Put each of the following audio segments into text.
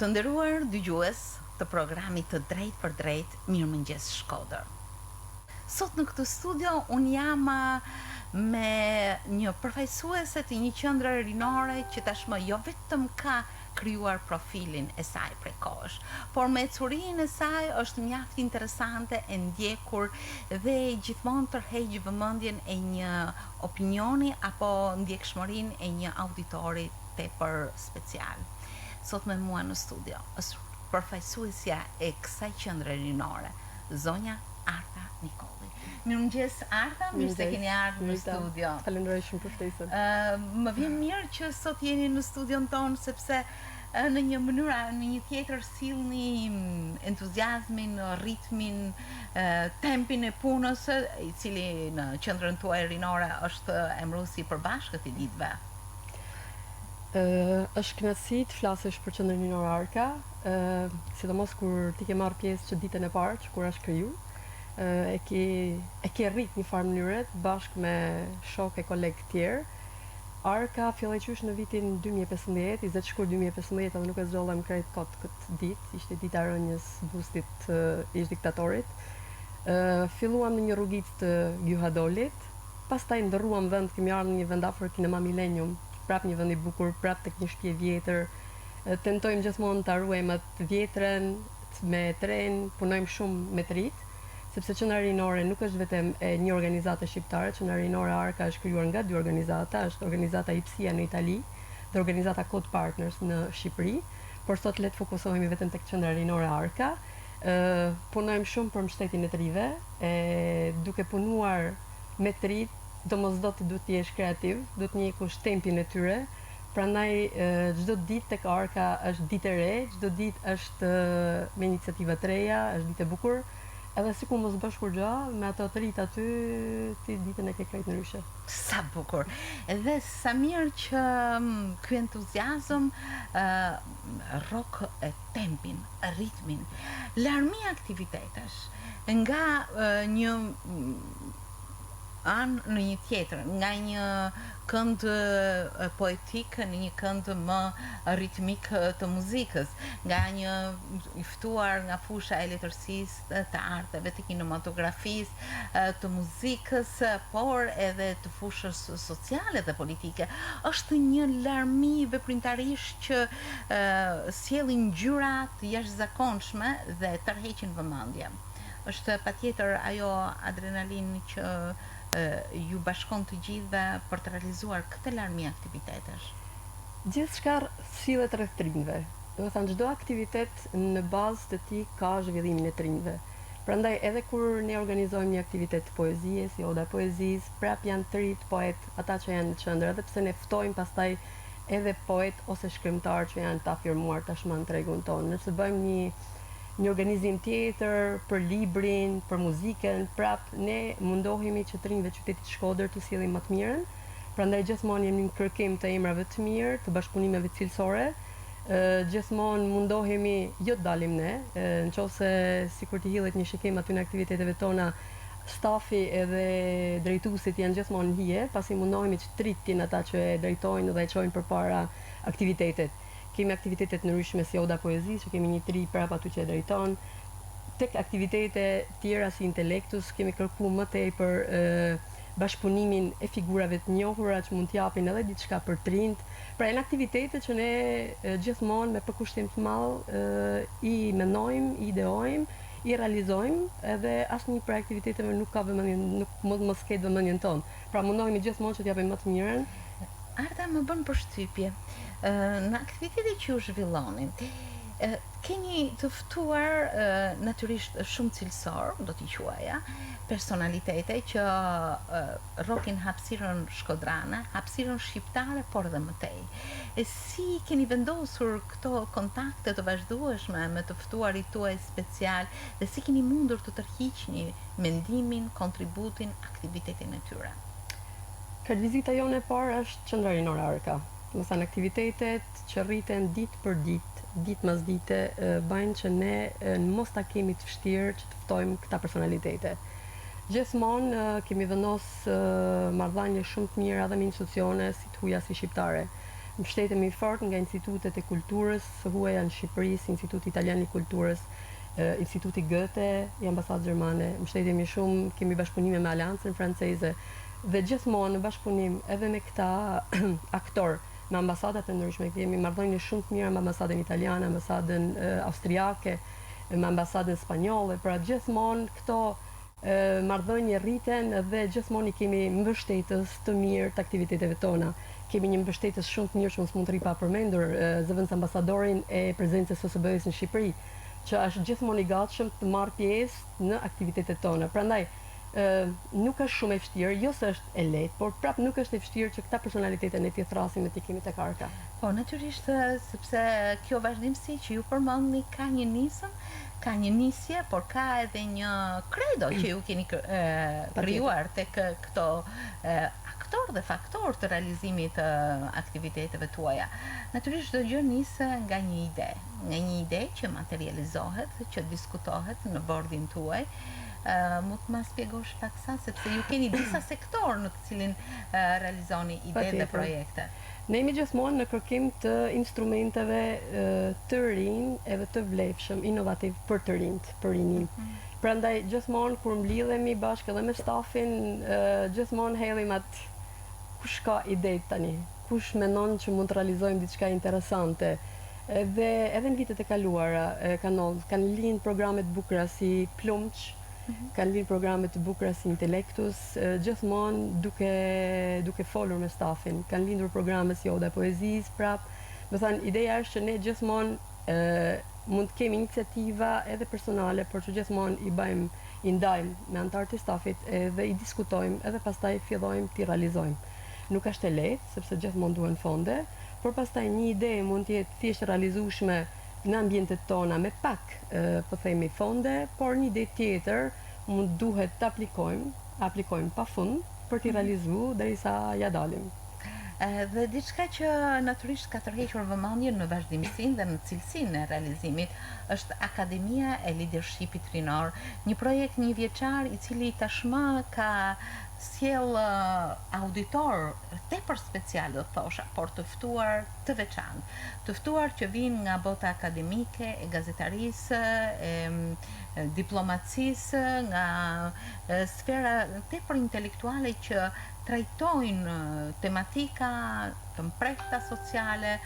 Të nderuar dëgjues të programit të Drejt për Drejt, Mirëmëngjes Shkodër. Sot në këtë studio unë jam me një përfaqësuese të një qendre rinore që tashmë jo vetëm ka krijuar profilin e saj prej kohësh, por me ecurinë e saj është mjaft interesante e ndjekur dhe gjithmonë tërheq vëmendjen e një opinioni apo ndjekshmërinë e një auditori tepër special. Sot me mua në studio është përfaqësuesja e kësaj qendre rinore, zonja Arta Nikolli. Mirëmëngjes Arta, mirë se keni ardhur në studio. Falenderoj shumë për ftesën. Më vjen mirë që sot jeni në studion tonë sepse në një mënyrë, në një tjetër sillni entuziazmin, ritmin, tempin e punës, i cili në qendrën tuaj rinore është emëruesi i përbashkët i ditëve. Është kënaqësi të flasësh për qendrën rinore Arka, sidomos kur ti ke marrë pjesë që ditën e parë kur është kriju. E ke rrit një farë mënyre bashkë me shokë e kolegë tjerë. Arka filloi qysh në vitin 2015, 20 shkurt 2015, edhe nuk e zgjollëm krejt kot këtë ditë, ishte dita e rënjes bustit ish diktatorit. Filluam në një rrugicë të Gjuhadolit, pastaj ndërruam vend, kemi ardhur në një vend afër Kinema Millennium, prap një vend i bukur, prap tek një shtëpi e vjetër. Tentojmë gjithmonë ta ruajmë atë vjetrën me tren, punojmë shumë me trit, sepse qendra rinore nuk është vetëm një organizatë shqiptare, qendra rinore Arka është krijuar nga dy organizata, është organizata IPSIA në Itali dhe organizata Code Partners në Shqipëri, por sot le të fokusohemi vetëm tek qendra rinore Arka. Punojmë shumë për mbështetjen e trive, duke punuar me trit, domosdoshmë duhet të jesh kreativ, duhet të njeh tempin e tyre. Prandaj çdo ditë tek Arka është ditë e re, çdo ditë është me iniciativa të reja, është ditë e bukur. Edhe sikur mos bësh kur gjë, me ato të rit aty ti ditën e ke krejt ndryshe. Sa bukur. Edhe sa mirë që ky entuziazëm rrok tempin, ritmin, larmi aktivitetesh nga një anë në një tjetër, nga një kënd poetik në një kënd më ritmik të muzikës, nga një i ftuar nga fusha e letërsisë, të arteve, të kinematografisë, të muzikës, por edhe të fushës sociale dhe politike. Është një larmi veprimtarisht që sjellin ngjyra të jashtëzakonshme dhe tërheqin vëmendjen. Është patjetër ajo adrenalinë që ju bashkon të gjithëve për të realizuar këtë larmi aktivitetesh. Gjithçka sillet rreth trinjve. Do të thënë çdo aktivitet në bazë të tij ka zhvillimin e trinjve. Prandaj edhe kur ne organizojmë një aktivitet poezie, si Oda e Poezisë, prap janë të rit poet, ata që janë në qendër, edhe pse ne ftojmë pastaj edhe poet ose shkrimtar që janë të afirmuar tashmë në tregun tonë. Nëse bëjmë një organizim tjetër për librin, për muzikën, prap ne mundohemi që trinjve të qytetit Shkodër të sjellim më të mirën. Prandaj gjithmonë jemi në kërkim të emrave të mirë, të bashkëpunimeve cilësore. Gjithmonë mundohemi jo të dalim ne, nëse sikur të hidhet një shikim aty në aktiviteteve tona, stafi edhe drejtuesit janë gjithmonë në hije, pasi mundohemi që tritin ata që e drejtojnë dhe e çojnë përpara aktivitetet. Kemi aktivitete të ndryshme si Oda Poezisë, që kemi një tri prapë aty që e drejton. Tek aktivitete tjera si Intelektus kemi kërkuar më tepër bashkëpunimin e figurave të njohura që mund t'japin edhe diçka për trind. Pra janë aktivitete që ne gjithmonë me përkushtim të madh i mendojmë, i ideojmë, i realizojmë, edhe asnjë prej aktiviteteve nuk ka vëmendjen, nuk mos ketë vëmendjen tonë. Pra mundohemi gjithmonë që t'japim më të mirën. Arta, më bën përshtypje. Në aktivitetet që u zhvillonin, keni të ftuar natyrisht shumë cilësor, do t'i quaja, personalitete që rrokin hapësirën shkodrane, hapësirën shqiptare, por edhe më tej. Si keni vendosur këto kontakte të vazhdueshme me të ftuarit tuaj special dhe si keni mundur të tërhiqni mendimin, kontributin, aktivitetin e tyre? Vizita jone e parë është qendra rinore Arka. Do të thënë aktivitetet që rriten ditë për ditë, ditë mas dite, bëjnë që ne mos ta kemi të vështirë që të ftojmë këta personalitete. Gjithmonë kemi vendosur marrëdhënie shumë të mira edhe me institucione si të huaja si shqiptare. mbështetemi fort nga institutet e kulturës së huaja në Shqipëri, si Instituti Italian i Kulturës, Instituti Goethe i ambasadës gjermane, mbështetemi shumë, kemi bashkëpunime me Aleancën Franceze dhe gjithmonë në bashkëpunim edhe me këta aktor, me ambasadat e ndryshme, kemi marrëdhënie shumë të mira me ambasadën italiane, ambasadën austriake, me ambasadën spanjolle, pra gjithmonë këto marrëdhënie rriten dhe gjithmonë i kemi mbështetës të mirë të aktiviteteve tona. Kemi një mbështetës shumë të mirë që mund të rri pa përmendur, zëvendës ambasadorin e prezencës së SBE-s në Shqipëri, që është gjithmonë i gatshëm të marrë pjesë në aktivitetet tona. Prandaj nuk është shumë e vështirë, jo se është e lehtë, por prap nuk është e vështirë që këta personalitete ne t'i thrasim dhe t'i kemi tek arka. Po, natyrisht, sepse kjo vazhdimsi që ju përmendni ka një nisëm, ka një nisje, por ka edhe një credo që ju keni krijuar tek këto aktor dhe faktor të realizimit të aktiviteteve tuaja. Natyrisht çdo gjë nis nga një ide që materializohet, që diskutohet në bordin tuaj. Mund të ma spjegosh pak sa, sepse ju keni disa sektor në të cilin realizoni ide dhe projekte. Ne jemi gjithmonë në kërkim të instrumenteve të rinj edhe të vlefshëm, inovativ për të rinjt, për rinin. Prandaj gjithmonë kur mblidhemi bashkë edhe me stafin, gjithmonë hedhim atë kush ka ide tani, kush mendon që mund të realizojmë diçka interesante. Edhe në vitet e kaluara kanë lind programe të bukura si Plumç, kanë lind programe të bukura si Intellectus, gjithmonë duke folur me stafin. Kanë lindur programe si Oda e Poezisë, prap. Do thënë, ideja është që ne gjithmonë mund të kemi iniciativa edhe personale, por që gjithmonë i ndajmë me anëtarët e stafit dhe i diskutojmë edhe pastaj fillojmë t'i realizojmë. Nuk është e lehtë, sepse gjithmonë duhen fonde, por pastaj një ide mund të jetë thjesht realizueshme në ambientet tona me pak, po themi fonde, por një ide tjetër mund duhet të aplikojmë pafund për t'i realizuar derisa ja dalim. Dhe diçka që natyrisht ka tërhequr vëmendjen në vazhdimsinë dhe në cilësinë e realizimit është Akademia e Leadershipit Rinor, një projekt një vjeçar i cili tashmë ka sjell auditor tepër special, do thosha, por të ftuar të veçantë, të ftuar që vinë nga bota akademike, e gazetarisë, e diplomacisë, nga sfera tepër intelektuale që trajtojnë tematika të mprehta sociale,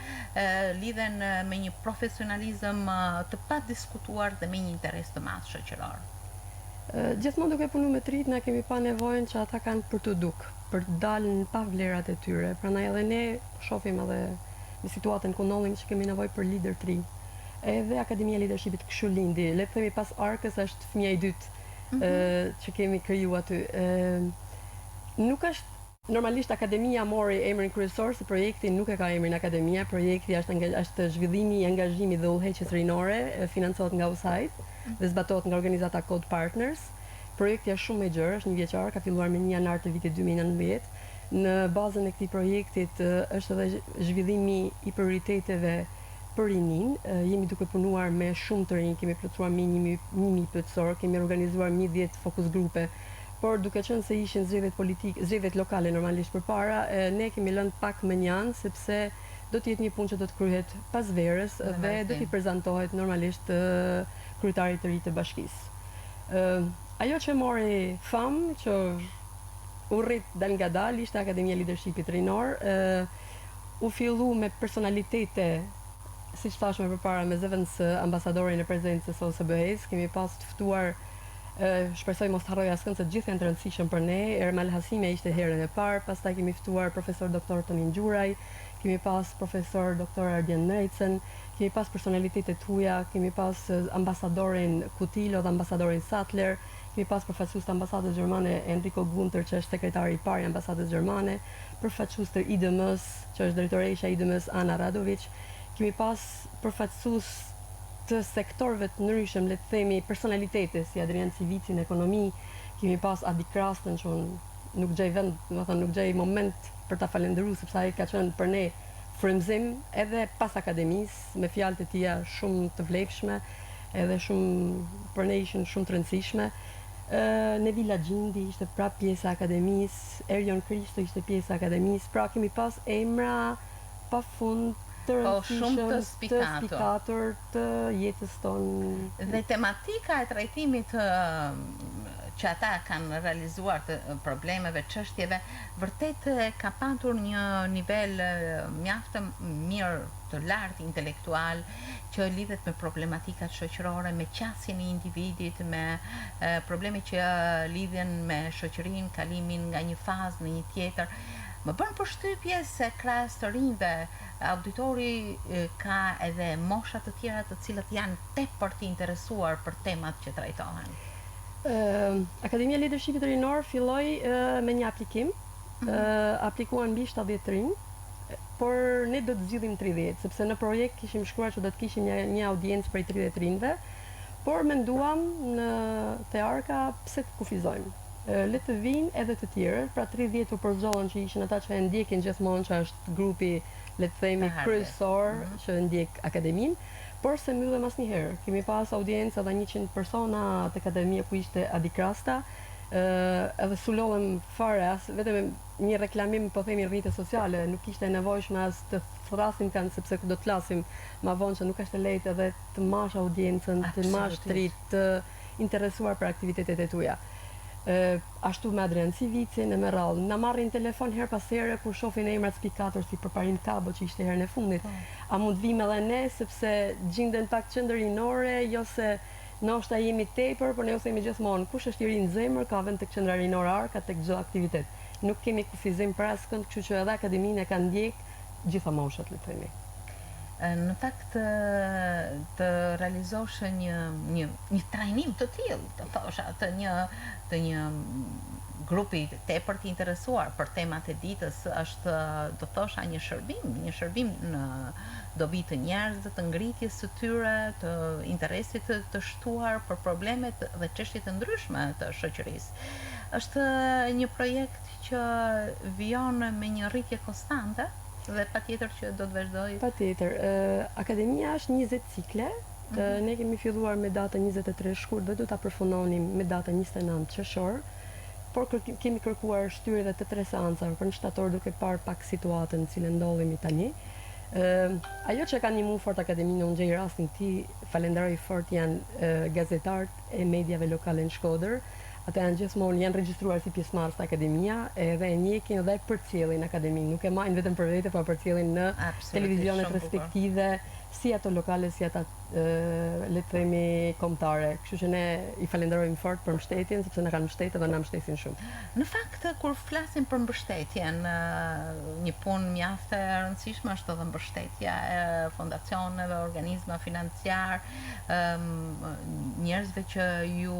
lidhen me një profesionalizëm të padiskutuar dhe me një interes të madh shoqëror. Gjithmonë duke punu me trit, na kemi pa nevojën që ata kanë për të dukë, për të dalë në pa vlerat e tyre. Prandaj edhe ne shohim edhe në situatën ku ndodhemi që kemi nevojë për lider të rinj. Edhe Akademia e Leadershipit kështu lindi. Le të themi pas Arkës është fëmia i dytë që kemi kriju aty. Nuk është normalisht Akademia mori emrin kryesor, se projekti nuk e ka emrin Akademia, projekti është zhvillimi i angazhimit dhe udhëheqjes rinore, financohet nga USAID dhe zbatohet nga organizata Code Partners. Projekti është shumë i gjerë, është një vjeçar, ka filluar me 1 janar të vitit 2019. Në bazën e këtij projektit është edhe zhvillimi i prioriteteve për rinin. Jemi duke punuar me shumë të rinj, kemi plotësuar me 1000 pyetësor, kemi organizuar 10 fokus grupe. Por duke qenë se ishin zgjedhjet lokale normalisht përpara, ne kemi lënë pak më njanë, sepse do të jetë një punë që do të kryhet pas verës dhe do t'i prezantohet normalisht kryetarit të ri të bashkisë. Ajo që mori famë, që u rrit dal nga dal, ishte Akademia e Leadershipit Rinor. U fillu me personalitete, siç thashmë përpara, me zëvendës ambasadorin e prezencës së OSBE-s, kemi pas të ftuar, shpresoj mos harroj askënd se të gjithë janë të rëndësishëm për ne. Ermal Hasime ishte herën e parë, pastaj kemi ftuar profesor doktor Tonin Gjuraj, kemi pas profesor doktor Ardjen Necën, kemi pas personalitete të huaja, kemi pas ambasadorin Kutilo dhe ambasadorin Sattler, kemi pas përfaqësues të ambasadës gjermane Enrico Gunther, që është sekretari i parë i ambasadës gjermane, përfaqësues të IDM-s, që është drejtoresha e IDM-s Ana Radović, kemi pas përfaqësues të sektorëve të ndryshëm, le të themi personalitete si Adrian Civici në ekonomi, kemi pas Adi Krastën, që unë nuk gjej vend, nuk gjej moment për ta falendëruar, sepse ai ka qenë për ne frymëzim edhe pas akademisë, me fjalët e tija shumë të vlefshme, edhe shumë për ne ishin shumë të rëndësishme. Nevila Gjindi ishte prap pjesë e akademisë, Erjon Kristo ishte pjesë e akademisë, pra kemi pas emra pafund të shumë të rëndësishëm, të spikatur të jetës tonë. Dhe tematika e trajtimit që ata kanë realizuar të problemeve, çështjeve, vërtet ka patur një nivel mjaft mirë të lartë intelektual që lidhet me problematikat shoqërore, me qasjen e individit, me probleme që lidhen me shoqërinë, kalimin nga një fazë në një tjetër. Më bën përshtypje se krahas të rinjve auditori ka edhe mosha të tjera të cilët janë tepër të interesuar për temat që trajtohen. Akademia Leadershipit Rinor filloi me një aplikim, aplikuan mbi 70 rinj, por ne do të zgjidhim 30, sepse në projekt kishim shkruar që do të kishim një audiencë prej 30 rinjve, por menduam në te Arka pse të kufizojmë. Le të vinë edhe të tjerët, pra 30 u përzgjollën që ishin ata që e ndjekin gjithmonë, që është grupi, le të themi, kryesor që ndjek akademinë, por se mbyllëm asnjëherë. Kemi pas audiencë edhe 100 persona të akademia ku ishte Adi Krasta, edhe sulodhem fare, vetëm një reklamim, po themi, rrjete sociale, nuk ishte nevojshme as të thrasim kanë, sepse do të flasim ma vonë që nuk është e lehtë edhe të mash audiencën, të mash të interesuar për aktivitetet e tuaja. Ashtu me Adrian Civicin e me radhë. Na marrin telefon her pas here kur shohin emrat spikator si përparim Kabo që ishte herën e fundit. A mund vim edhe ne sepse gjenden pak qendër rinore, jo se ndoshta jemi tepër, por ne u themi gjithmonë kush është i ri në zemër ka vend tek qendra rinore Arka tek çdo aktivitet. Nuk kemi kufizim për askënd, kështu që edhe akademinë e kanë ndjek gjitha moshat, le të themi. Në fakt të realizoshe një trajnim të tillë, të thosha, të një grupi tepër të interesuar për temat e ditës është, do thosha, një shërbim në dobi të njerëzve, të ngritjes së tyre, të interesit të shtuar për problemet dhe çështjet të ndryshme të shoqërisë. Është një projekt që vijon me një rritje konstante dhe patjetër që do të vazhdoj. Patjetër. Akademia është 20 cikle. Ne kemi filluar me datën 23 shkurt dhe do ta përfundonim me datën 29 qershor. Por kemi kërkuar shtyr edhe të 3 seancave për në shtator, duke parë pak situatën në cilën ndodhemi tani. Ajo që ka animuar fort akademinë, unë gjej rastin këtij falenderoj fort, janë gazetarët e mediave lokale në Shkodër. Ata janë gjithmonë janë regjistruar si pjesëmarrës të akademia, edhe e njekin dhe përcjellin akademinë. Nuk e marrin vetëm për vete, por përcjellin në televizionet respektive, si ato lokale, si ata le të themi kombëtare. Kështu që ne i falenderojmë fort për mbështetjen, sepse na kanë mbështetur dhe na mbështesin shumë. Në fakt, kur flasim për mbështetjen, një punë mjaft e rëndësishme është edhe mbështetja e fondacioneve, organizma financiar, njerëzve që ju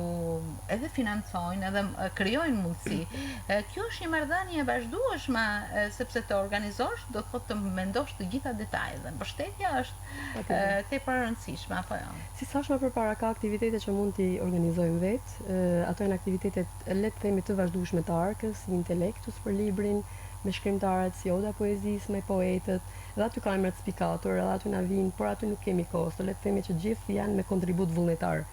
edhe financojnë, edhe krijojnë mundësi. Kjo është një marrëdhënie e vazhdueshme, sepse të organizosh do të thotë të mendosh të gjitha detajet dhe mbështetja është tepër e rëndësishme, apo jo? Si thashmë përpara, ka aktivitete që mund t'i organizojmë vetë, ato janë aktivitetet le të themi të vazhdueshme të Arkës, si Intelektus për librin, me shkrimtarët si Oda Poezisë, me poetët, edhe aty ka emrat spikator, edhe aty na vinë, por aty nuk kemi kosto, le të themi që gjithë janë me kontribut vullnetar.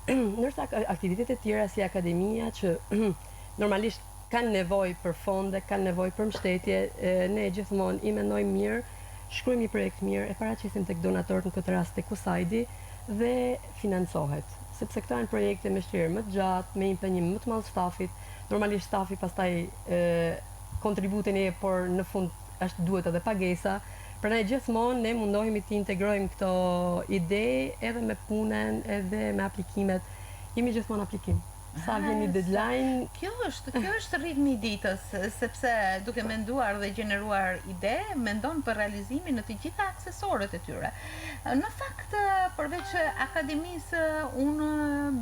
Ndërsa aktivitetet tjera si akademia që normalisht kanë nevojë për fonde, kanë nevojë për mbështetje, ne gjithmonë i mendojmë mirë, shkruajmë një projekt mirë, e paraqisim tek donatorët, në këtë rast tek USAID-i, dhe financohet. Sepse këto janë projekte me shtrirë më të gjatë, me impenjim më të madh stafit. Normalisht stafi pastaj kontributin e, por në fund është duhet edhe pagesa. Prandaj gjithmonë ne mundohemi të integrojmë këto ide edhe me punën, edhe me aplikimet. Jemi gjithmonë aplikim. Sa vjen një deadline. Kjo është ritmi i ditës, sepse duke menduar dhe gjeneruar ide, mendon për realizimin në të gjitha aksesorët e tyre. Në fakt, përveç akademisë, unë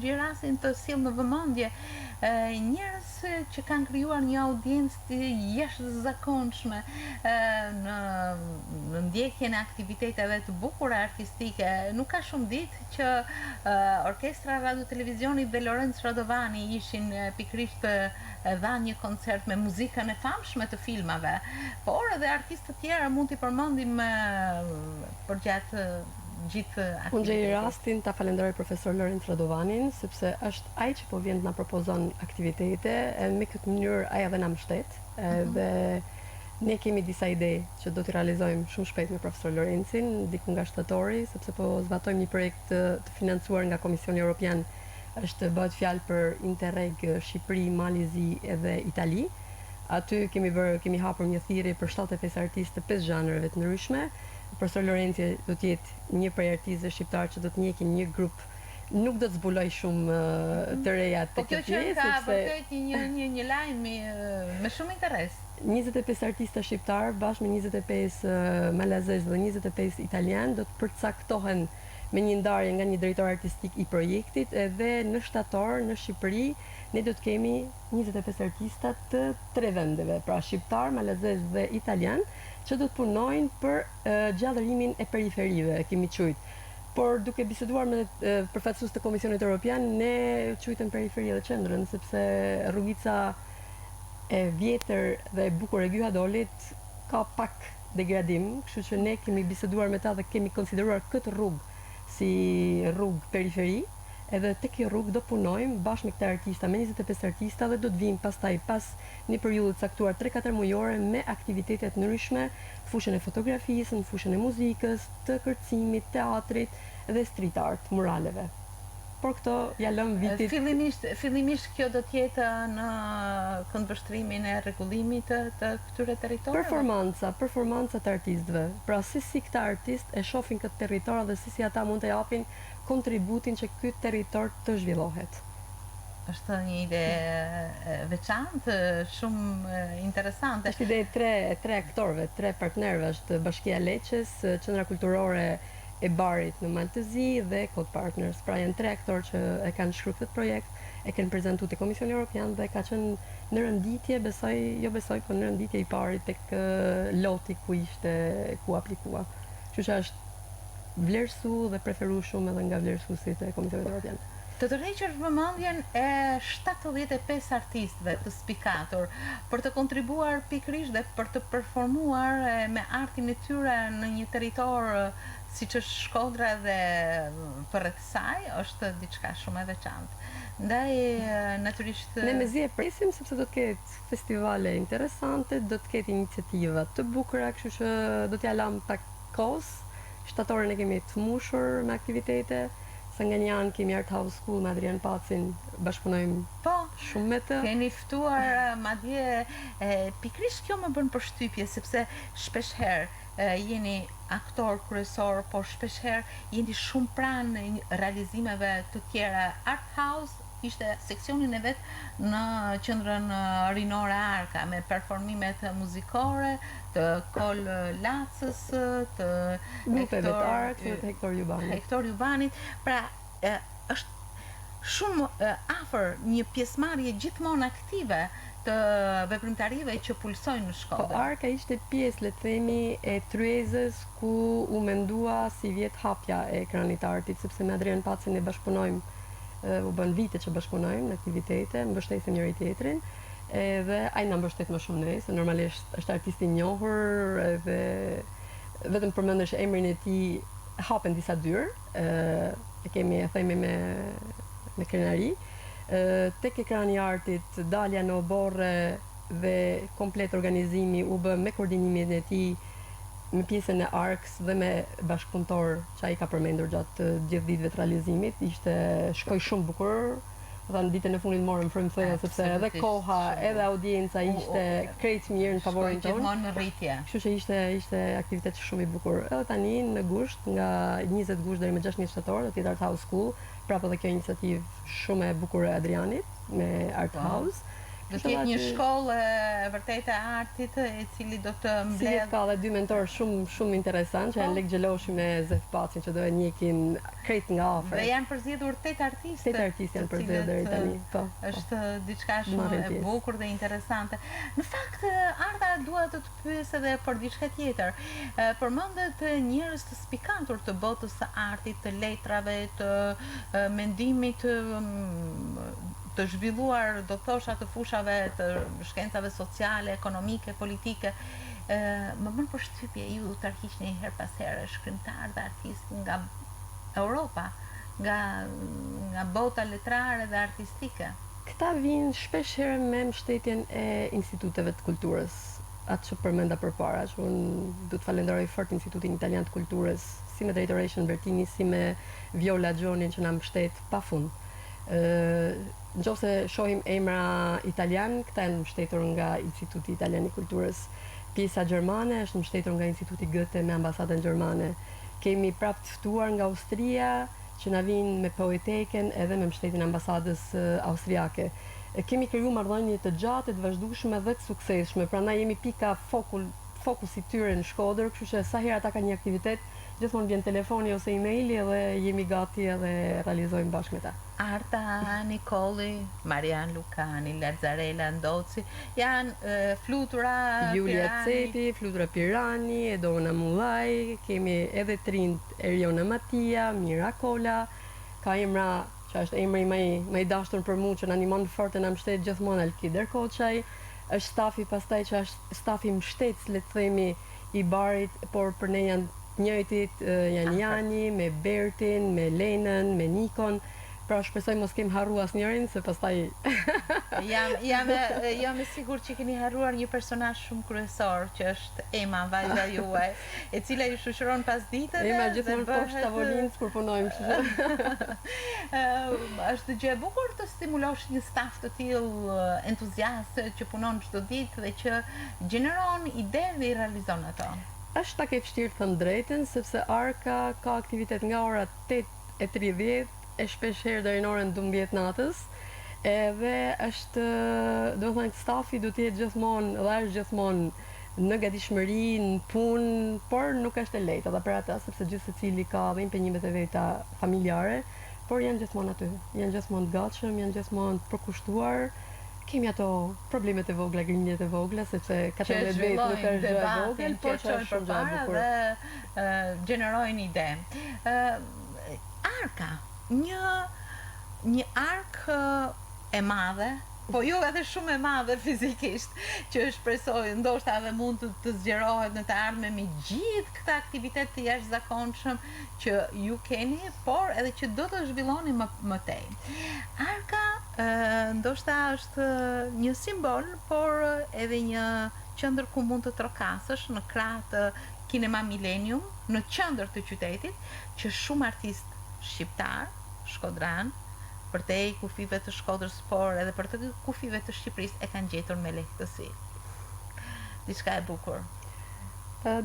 gjej rastin të sill në vëmendje njerëz që kanë krijuar një audiencë të jashtëzakonshme në ndjekjen e aktiviteteve të bukura artistike. Nuk ka shumë ditë që Orkestra Radio Televizionit dhe Lorenz Radovani ishin pikërisht dhanë një koncert me muzikën e famshme të filmave, por edhe artistë të tjerë mund t'i përmendim përgjatë gjithë aktivitetit. Unë gjej rastin ta falenderoj profesor Lorenz Radovanin, sepse është ai që po vjen të na propozon aktivitete, me këtë mënyrë ai edhe na mbështet, edhe Ne kemi disa ide që do t'i realizojmë shumë shpejt me profesor Lorencin, diku nga shtatori, sepse po zbatojmë një projekt të financuar nga Komisioni Evropian. Është bëhet fjalë për Interreg Shqipëri, Malizi edhe Itali. Aty kemi hapur një thirrje për 75 artistë të 5 zhanreve të ndryshme. Profesor Lorenci do të jetë një prej artistëve shqiptar që do të njekin një grup. Nuk do të zbuloj shumë të reja të kjo që ka vërtet një lajm me shumë interes. 25 artista shqiptar bashkë me 25 malazez dhe 25 italian do të përcaktohen me një ndarje nga një drejtor artistik i projektit, edhe në shtator në Shqipëri ne do të kemi 25 artista të 3 vendeve, pra shqiptar, malazez dhe italian, që do të punojnë për gjallërimin e periferive, kemi qujtë. Por duke biseduar me përfaqësues të Komisionit Evropian, ne quajtëm periferi dhe qendrën, sepse rrugica e vjetër dhe e bukur e Gyhadolit ka pak degradim, kështu që ne kemi biseduar me ta dhe kemi konsideruar këtë rrugë si rrugë periferi, edhe te kjo rrugë do punojmë bashkë me këta artista, me 25 artista, dhe do të vijmë pastaj pas një periudhë caktuar 3-4 mujore me aktivitete të ndryshme, fushën e fotografisë, në fushën e muzikës, të kërcimit, teatrit dhe street art, muraleve. Por këto ja lëm vitit. Fillimisht kjo do të jetë në këndvështrimin e rregullimit të këtyre territoreve. Performanca të artistëve. Pra si këta artistë e shohin këtë territor dhe si ata mund të japin kontributin që ky territor të zhvillohet. Është një ide veçantë, shumë interesante. Është ide e tre aktorëve, 3 partnerëve, është Bashkia Leqes, Qendra Kulturore e Barit në Maltëzi dhe Code Partners. Pra janë 3 aktorë që e kanë shkruar këtë projekt, e kanë prezantuar te Komisioni Evropian dhe ka qenë në renditje, po në renditje i parit tek loti ku aplikua. Kështu që është vlerësu dhe preferu shumë edhe nga vlerësuesit e Komisionit Evropian. Të tërhequr vëmendjen e 75 artistëve të spikatur për të kontribuar pikërisht dhe për të performuar me artin e tyre në një territor siç është Shkodra dhe përreth saj, është diçka shumë e veçantë. Ndaj natyrisht ne mezi e presim sepse do të ketë festivale interesante, do të ketë iniciativa të bukura, kështu që do t'ja lam pak kohës. Shtatorën e kemi të mbushur me aktivitete. Sa nga një anë kemi Art House School me Adrian Pacin, bashkëpunojmë shumë me të. Keni ftuar madje pikërisht kjo më bën përshtypje sepse shpesh herë jeni aktor kryesor, por shpesh herë jeni shumë pranë realizimeve të tjera. Art House ishte seksionin e vet në qendrën rinore Arka me performimet muzikore të Kol Lacës, të grupeve të artë të Hektor Jubanit. Pra është shumë afër një pjesëmarrje gjithmonë aktive të veprimtarive që pulsojnë në Shkodër. Po Arka ishte pjesë, le të themi, e tryezës ku u mendua si vjet hapja e ekranit artit, sepse me Adrian Pacin e bashkëpunojmë, u bën vite që bashkëpunojmë në aktivitete, mbështesim njëri tjetrin, edhe ai na mbështet më shumë ne, se normalisht është artist i njohur dhe vetëm përmendesh emrin e tij hapen disa dyrë, e kemi e themi me krenari. Tek ekrani i artit dalja në oborre dhe komplet organizimi u bë me koordinimin e tij, me pjesën e Arks dhe me bashkëpunëtor që ai ka përmendur gjatë gjithë ditëve të realizimit. Shkoi shumë bukur. Në ditën e fundit morëm frymëthënie sepse edhe koha, edhe audienca ishte krejt mirë në favorin tonë. Gjithmonë në rritje. Kështu që ishte aktivitet shumë i bukur. Edhe tani në gusht, nga 20 gusht deri më 16 shtator, do të jetë Art House School, prapë edhe kjo iniciativë shumë e bukur e Adrianit me Art House. Do të jetë një shkollë vërtet e artit e cili do të mbledh. Ka dhe 2 mentorë shumë interesant, që janë Lek Gjeloshi me Zef Pacin, që do e njekin krejt nga afër. Dhe janë përzgjedhur 8 artistë. 8 artistë janë përzgjedhur deri tani. Është diçka shumë e bukur dhe interesante. Në fakt, Arda dua të të pyes edhe për diçka tjetër. Përmendet njerëz të spikatur të botës së artit, të letrave, të mendimit, të zhvilluar, do thosha, të fushave të shkencave sociale, ekonomike, politike. Më bën përshtypje ju të arhiqni her pas here shkrimtar dhe artist nga Europa, nga bota letrare dhe artistike. Këta vinë shpesh herë me mbështetjen e instituteve të kulturës. atë që përmenda përpara, që unë du të falenderoj fort Institutin Italian të Kulturës, si me drejtoreshën Bertini, si me Viola Gjonin që na mbështet pafund. Nëse shohim emra italian, këta janë mbështetur nga Instituti Italian i Kulturës. Pjesa gjermane është mbështetur nga Instituti Goethe me ambasadën gjermane. Kemi prapë të ftuar nga Austria që na vinë me poeteken edhe me mbështetjen e ambasadës austriake. Kemi kriju marrëdhënie të gjatë, të vazhdueshme dhe të suksesshme. Prandaj jemi pika fokus i tyre në Shkodër, kështu që sa herë ata kanë një aktivitet, gjithmonë vjen telefoni ose emaili dhe jemi gati edhe realizojmë bashkë me ta. Arta Nikoli, Marian Lukani, Lazzarella Ndoci janë flutura Julia Cepi, flutura Pirani, Edona Mullaj, kemi edhe trind Eriona Mattia, Mira Kola, ka emra që është emri më i dashur për mua që na animon fort e na mbështet gjithmonë Alkider Koçaj, është stafi pastaj që është stafi mbështetës, le të themi, i barit, por për ne janë njëjtit, janë Jani, me Bertin, me Lenën, me Nikon. Pra shpresoj mos kem harru asnjërin se pastaj jam e sigurt që keni harruar një personazh shumë kryesor që është Ema, vajza juaj, e cila ju shoqëron pas ditëve. Ema gjithmonë poshtë tavolinës kur punojmë. Është gjë e bukur të stimulosh një staf të tillë entuziast që punon çdo ditë dhe që gjeneron ide dhe i realizon ato. Është pak e vështirë të them drejtën sepse Arka ka aktivitet nga ora 8:30 e shpesh herë deri në orën 12 natës. Edhe është, do të thënë, stafi do të jetë gjithmonë dhe është gjithmonë në gatishmëri, në punë, por nuk është e lehtë edhe për ata sepse gjithë secili ka dhe impenjimet e veta familjare, por janë gjithmonë aty, janë gjithmonë të gatshëm, janë gjithmonë të përkushtuar. Kemi ato problemet e vogla, grinjet e vogla, sepse 14 vjet nuk është gjë e vogël, por që është shumë gjë e bukur dhe gjenerojnë ide. Arka, një arkë e madhe, po jo edhe shumë e madhe fizikisht, që shpresoj ndoshta edhe mund të zgjerohet në të ardhmen me gjithë këta aktivitet të jashtëzakonshëm që ju keni, por edhe që do të zhvilloni më tej. Arka ndoshta është një simbol, por edhe një qendër ku mund të trokasësh në krah të Kinema Millennium, në qendër të qytetit, që shumë artistë shqiptar, shkodran, për te kufive të Shkodrës, por edhe për të kufive të Shqipërisë e kanë gjetur me lehtësi. Diçka e bukur.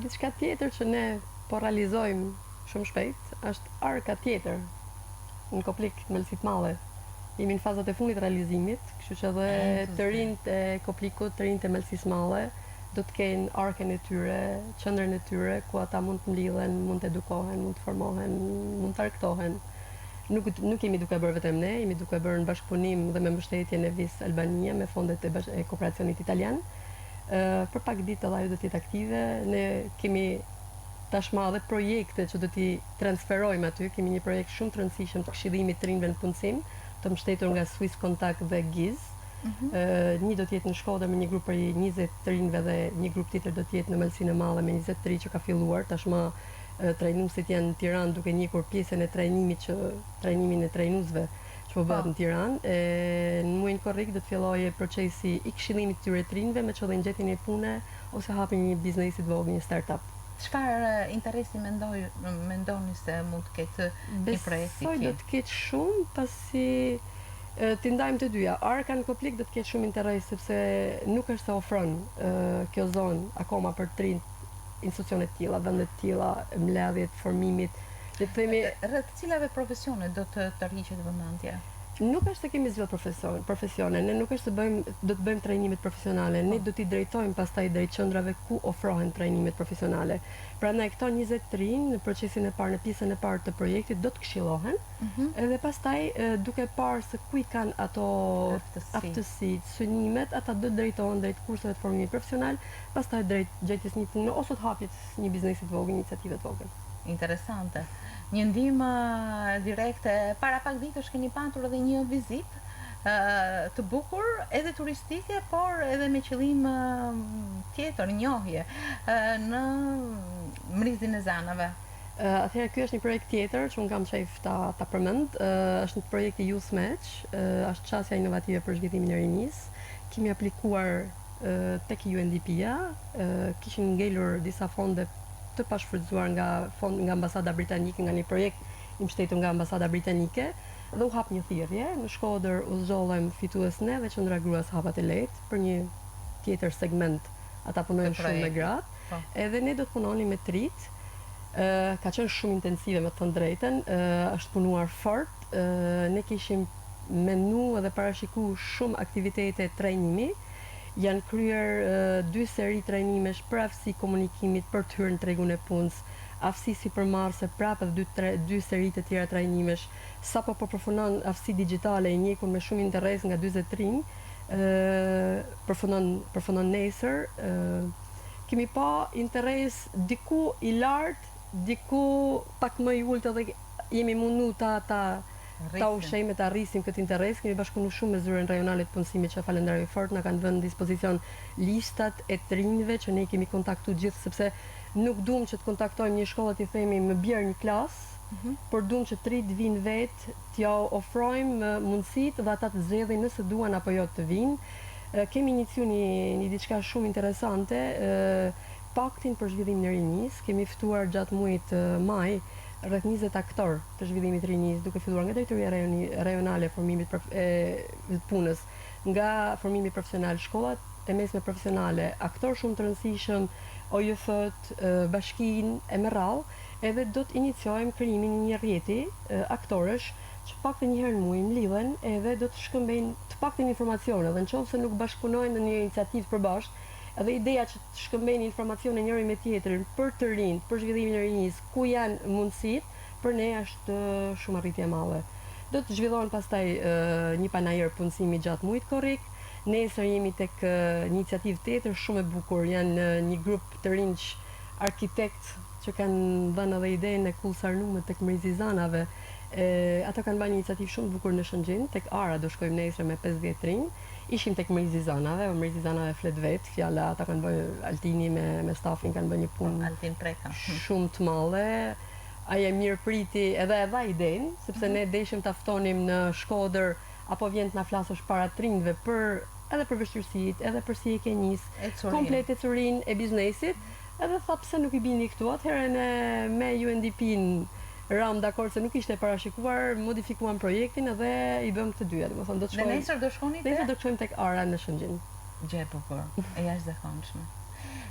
Diçka tjetër që ne po realizojmë shumë shpejt është Arka tjetër në Koplik të Melsit Madhe. Jemi në fazat e fundit të realizimit, kështu që edhe të rinjt e Koplikut, të rinjt e Melsis Madhe do të kenë arkën e tyre, qendrën e tyre ku ata mund të mlidhen, mund të edukohen, mund të formohen, mund të argëtohen. Nuk jemi duke bërë vetëm ne, jemi duke bërë në bashkëpunim dhe me mbështetjen e Vis Albania me fondet e kooperacionit italian. Për pak ditë edhe ajo do të jetë aktive. Ne kemi tashmë edhe projekte që do t'i transferojmë aty. Kemi një projekt shumë të rëndësishëm të këshillimit të rinjve në punësim, të mbështetur nga Swiss Contact dhe GIZ. Një do të jetë në Shkodër me një grup për 20 të rinjve dhe një grup tjetër do të jetë në Melsinë e Madhe me 23 që ka filluar. Tashmë trajnuesit janë në Tiranë duke njekur pjesën e trajnimin e trajnuesve që po bëhet në Tiranë. Në muajin korrik do të fillojë procesi i këshillimit të tyre të rinjve me qëllim gjetjen e pune ose hapjen e një biznesi të vogël, një startup. Çfarë interesi mendoni se mund të ketë një projekt i tillë? Do të ketë shumë, pasi ti ndajmë të dyja. Arka në Koplik do të ketë shumë interes sepse nuk është se ofron kjo zonë akoma për të rinj institucione të tilla, vende të tilla, mbledhjet, formimit, le të themi rreth cilave profesione do të rriqet vëmendja? Nuk është se kemi zgjidhur profesione, ne nuk është se do të bëjmë trajnimet profesionale, ne do t'i drejtojmë pastaj drejt qendrave ku ofrohen trajnimet profesionale. Prandaj këto 20 rinj në procesin e parë, në pjesën e parë të projektit do të këshillohen, edhe pastaj duke parë se ku i kanë ato aftësitë, synimet, ata do të drejtohen drejt kurseve të formimit profesional, pastaj drejt gjetjes një pune ose të hapjes një biznesi të vogël, iniciative të vogël. Interesante. Një ndihmë direkte. Para pak ditësh keni patur edhe një vizitë të bukur, edhe turistike, por edhe me qëllim tjetër, njohje, në Mrizin e Zanave. Atëherë ky është një projekt tjetër që unë kam qejf ta përmend. Është një projekt i Youth Match, është çësia inovative për zgjidhimin e rinisë. Kemi aplikuar tek UNDP-ja, kishin ngelur disa fonde të pashfrytzuar nga ambasada britanike, nga një projekt i mbështetur nga ambasada britanike, dhe u hap një thirrje. Në Shkodër u zgjollëm fitues ne dhe Qendra Gruas Hapat e Lehtë për një tjetër segment. Ata punojnë shumë me gratë, edhe ne do të punonim me trit. Ka qenë shumë intensive, me të thënë drejtën, është punuar fort. Ne kishim menu edhe parashiku shumë aktivitete trajnimi. Janë kryer 2 seri trajnimesh për aftësi komunikimit për të hyrë në tregun e punës, aftësi sipërmarrëse prapë dhe 2 seri të tjera trajnimesh. Sapo po përfundon aftësi digjitale e njekur me shumë interes nga 40 rinj, përfundon nesër. Kemi pa interes diku i lartë, diku pak më i ulët, edhe jemi mundu ta ushejme të arrisim këtë interes. Kemi bashkëpunuar shumë me zyrën rajonale të punësimit, që falenderoj fort, na kanë vënë në dispozicion listat e të rinjve që ne kemi kontaktu gjithë, sepse nuk duam që të kontaktojmë një shkollë t'i themi më bjerë një klasë, por duam që të rinjt vinë vetë, t'ja ofrojmë mundësitë dhe ata të zgjedhin nëse duan apo jo të vinë. Kemi iniciuar një diçka shumë interesante, paktin për zhvillimin e rinisë. Kemi ftuar gjatë muajit maj rreth 20 aktor të zhvillimit të rinisë, duke filluar nga drejtoria rajonale e formimit të punës, nga formimi profesional, shkollat e mesme profesionale, aktor shumë të rëndësishëm, OJF-t, bashkinë e me radhë, edhe do të iniciojmë krijimin e një rrjeti aktorësh që paktën një herë në muaj lidhen, edhe do të shkëmbejnë të paktën informacione, dhe nëse nuk bashkëpunojnë në një iniciativë përbashkë, edhe ideja që të shkëmbejnë informacione njëri me tjetrin për të rinjt, për zhvillimin e rinisë, ku janë mundësitë, për ne është shumë arritje e madhe. Do të zhvillohen pastaj një panajër punësimi gjatë muajit korrik. Nesër jemi tek një iniciativë tjetër shumë e bukur. Janë një grup të rinj arkitekt që kanë dhënë edhe idenë e Kullsarnumit tek Mrizizanave. Ata kanë bërë një iniciativë shumë bukur në Shëngjin, tek Ara do shkojmë nesër me 50 rinj. Ishim tek Mrizizanave, Mrizizanave flet vet, fjala ata kanë bërë, Altini me stafin kanë bërë një punë shumë të madhe. Aja mirë priti edhe e dha idenë, sepse ne deshim ta ftonim në Shkodër, apo vjen të na flasësh para trinjve edhe për vështirësitë, edhe për si e ke nisë, komplet e curin e biznesit, edhe tha pse nuk i bini këtu. Atëherën me UNDP-n ram dakord se nuk ishte parashikuar, modifikuan projektin edhe i bëm të dyja. Domethënë do të shkojmë. Dhe nesër do shkoni te? Nesër do të shkojmë tek Ara në Shëngjin. Gjë e bukur, e jashtëzakonshme.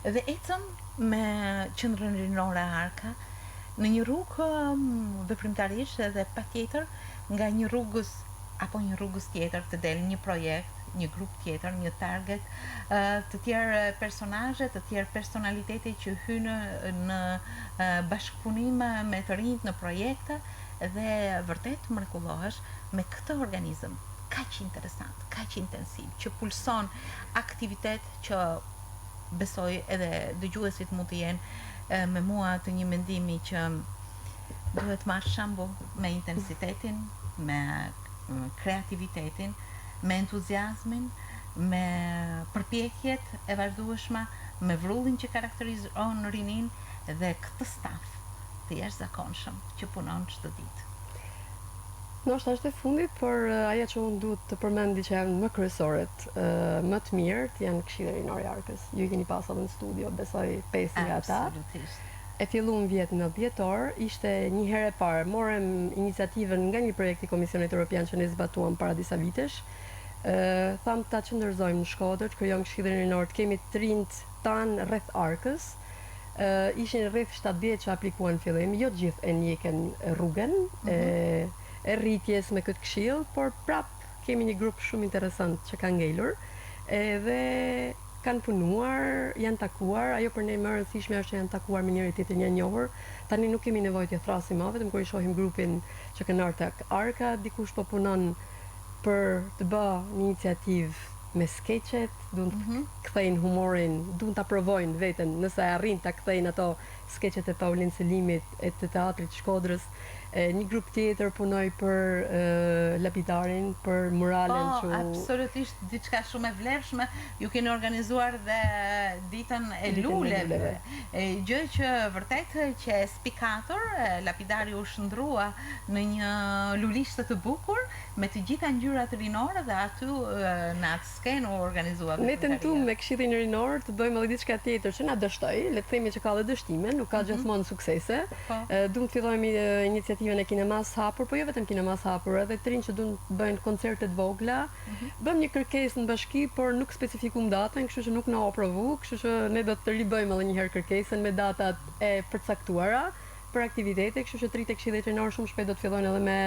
Dhe ecëm me qendrën rinore Arka në një rrugë veprimtarisht edhe patjetër nga një rrugës apo një rrugës tjetër të del një projekt, një grup tjetër, një target, të tjerë personazhe, të tjerë personalitete që hynë në bashkëpunim me të rinjt në projekte, dhe vërtet mrekullohesh me këtë organizëm kaq interesant, kaq intensiv, që pulson aktivitet që besoj edhe dëgjuesit mund të jenë me mua të një mendimi që duhet marrë shembull me intensitetin, me kreativitetin, me entuziazmin, me përpjekjet e vazhdueshme, me vrullin që karakterizon rinin dhe këtë staf të jashtëzakonshëm që punon çdo ditë. Ndoshta është e fundit, por ajo që unë duhet të përmendi që janë më kryesorët, më të mirët, janë Këshilli Rinor i Arkës. Ju i keni pasur në studio, besoj 5 nga ata. Absolutisht. E filluam vjet në 10 orë, ishte një herë e parë, morëm iniciativën nga një projekt i Komisionit Evropian që ne zbatuam para disa vitesh. Tham ta qëndërzojmë në Shkodër, të krijojmë Këshillin Rinor, të kemi të rinjt tan rreth Arkës. Ishin rreth 70 që aplikuan në fillim, jo të gjithë e njeken rrugën e rritjes me këtë këshill, por prap kemi një grup shumë interesant që ka ngelur, edhe kanë punuar, janë takuar. Ajo për ne më e rëndësishme është që janë takuar me njëri tjetrin, janë njohur. Tani nuk kemi nevojë të thrasim më, vetëm kur i shohim grupin që kanë ardhur tek Arka, dikush po punon për të bërë një iniciativë me skeqet, duan të kthejnë humorin, duan ta provojnë veten, nëse arrin ta kthejnë ato skeqet e Paulin Selimit e të teatrit Shkodrës. Një grup tjetër punoi për lapidarin, për muralen që absolutisht diçka shumë e vlefshme. Ju keni organizuar dhe ditën e luleve. Gjë që vërtet që e spikator, lapidari u shndrua në një lulishtë të bukur, me të gjitha ngjyrat rinore dhe aty në atë skenë u organizua Ne veprimtaria. tentuam me Këshillin Rinor të bëjmë edhe diçka tjetër që na dështoj, le të themi që ka edhe dështime, nuk ka gjithmonë suksese. Po. Duam të fillojmë iniciativën e kinemas hapur, po jo vetëm kinemas hapur, edhe të rinj që duan të bëjnë koncerte të vogla. Bëm një kërkesë në bashki, por nuk specifikum datën, kështu që nuk na aprovu, kështu që ne do të ribëjmë edhe një herë kërkesën me datat e përcaktuara për aktivitete, kështu që tritë e Këshillit Rinor shumë shpejt do të fillojnë edhe me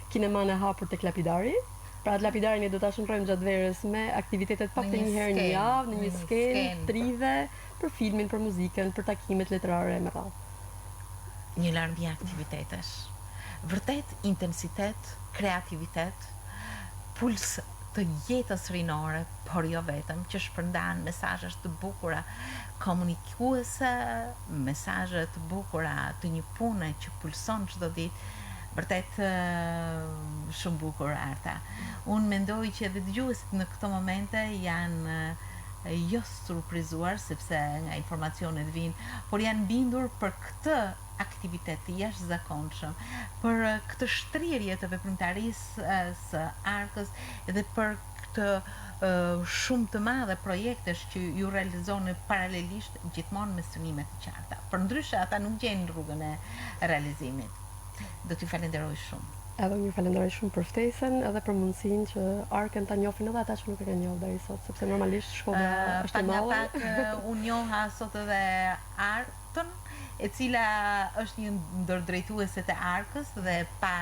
kineman e hapur tek Lapidari. Pra atë Lapidarin ne do ta shndrojmë gjatë verës me aktivitetet pak të një herë në javë, në një skenë, trive, për filmin, për muzikën, për takimet letrare me radhë. Një larmi aktivitetesh. Vërtet intensitet, kreativitet, puls të jetës rinore, por jo vetëm, që shpërndan mesazhe të bukura komunikuese, mesazhe të bukura të një pune që pulson çdo ditë. Vërtet shumë bukur Arta. Unë mendoj që edhe dëgjuesit në këto momente janë jo surprizuar sepse nga informacionet vinë, por janë bindur për këtë aktivitet të jashtëzakonshëm, për këtë shtrirje të veprimtarisë së Arkës dhe për këtë shumë të madhe projektesh që ju realizoni paralelisht gjithmonë me synime të qarta. Përndryshe ata nuk gjejnë rrugën e realizimit. Do t'ju falenderoj shumë. Edhe unë ju falenderoj shumë për ftesën edhe për mundësinë që Arkën ta njohin edhe ata që nuk e kanë njohur deri sot, sepse normalisht Shkodra është e madhe. Pak unë njoha sot edhe Artën, e cila është një ndër drejtueset e Arkës dhe pa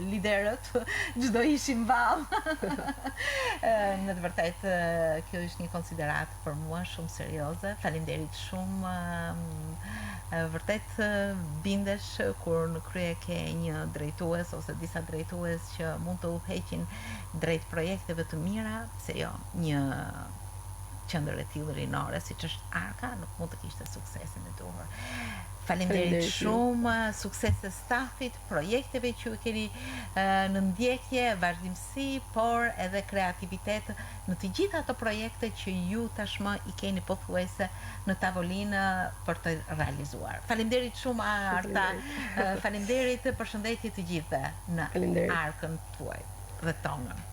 liderët çdo ishin vallë. Në të vërtetë kjo është një konsiderat për mua shumë serioze. Faleminderit shumë. Vërtet bindesh kur në krye ke një drejtues ose disa drejtues që mund të udhëheqin drejt projekteve të mira, se jo, një qendër e tillë rinore siç është Arka nuk mund të kishte suksesin e duhur. Faleminderit shumë, sukses të stafit, projekteve që ju keni në ndjekje, vazhdimsi, por edhe kreativitet në të gjitha ato projekte që ju tashmë i keni pothuajse në tavolinë për të realizuar. Faleminderit shumë Arta. Faleminderit, përshëndetje të gjithëve në Arkën tuaj dhe tonën.